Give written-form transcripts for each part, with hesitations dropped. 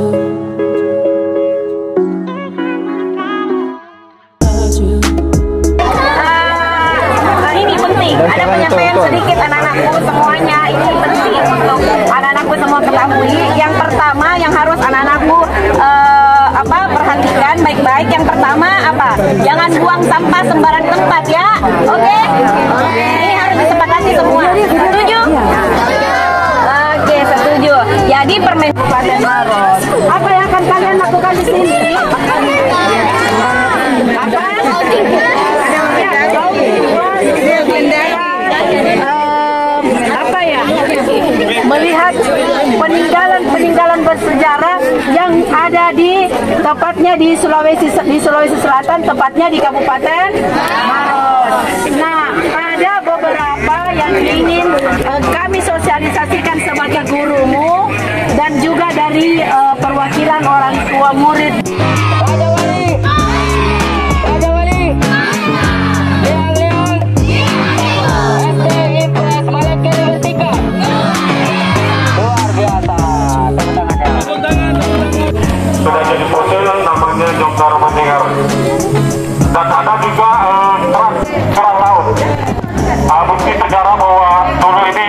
Ini penting, ada penyampaian sedikit anak-anakku semuanya, ini penting untuk anak-anakku semua ketahui. Yang pertama yang harus anak-anakku perhatikan baik-baik. Yang pertama jangan buang sampah sembarang tempat ya. Oke? Ini harus disepakati semua. Setuju? Oke, setuju. Jadi Kabupaten Maros, apa yang akan kalian lakukan di sini? Melihat peninggalan bersejarah yang ada tepatnya di Sulawesi Selatan, tepatnya di Kabupaten Maros. Nah, ada beberapa yang ingin kami sosialisasikan sebagai gurumu dan juga dari perwakilan orang tua murid. Sudah jadi fosil namanya Jongkar Mendengar, dan ada juga kerang laut, bukti sejarah bahwa dulu ini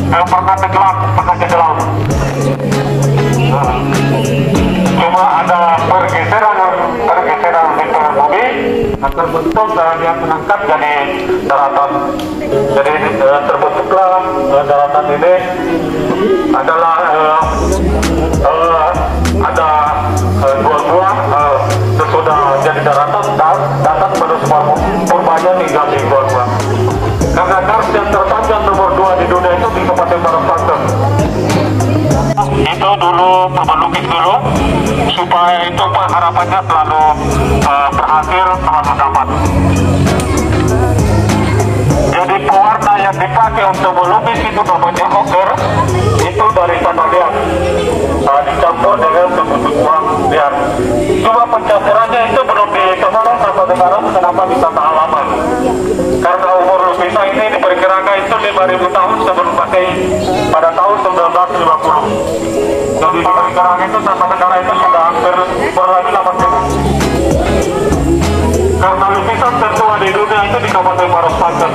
pernah tenggelam. Cuma ada pergeseran lingkungan bumi dan terbentuk dia mengangkat jadi daratan. Jadi terbentuklah daratan ini adalah ada dua buah sesudah jadi daratan pada purbanya tinggal di gua. Karena kars yang terpanjang nomor 2 di dunia itu di Kabupaten Maros Banten. Itu dulu pelukis dulu supaya itu harapannya selalu berhasil, selalu dapat. Jadi pewarna yang dipakai untuk melukis itu namanya oker, itu dari tanah liat, dicampur dengan bentuk uang liat. Cuma pencampurannya itu belum ditemukan sampai sekarang. Kenapa bisa tak halaman? Karena umur lukisan ini diperkirakan itu 5.000 tahun sebelum pakai pada tahun 1950. Jadi diperkirakan itu sampai sekarang itu sudah hampir berlari 80. Karena lukisan tertua di dunia itu di Kabupaten Maros Banten.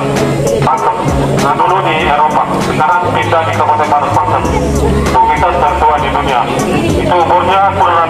Nah dulu di Eropa, sekarang pindah di Kabupaten Maros Banten. Lukisan tertua di dunia. Itu umurnya kurang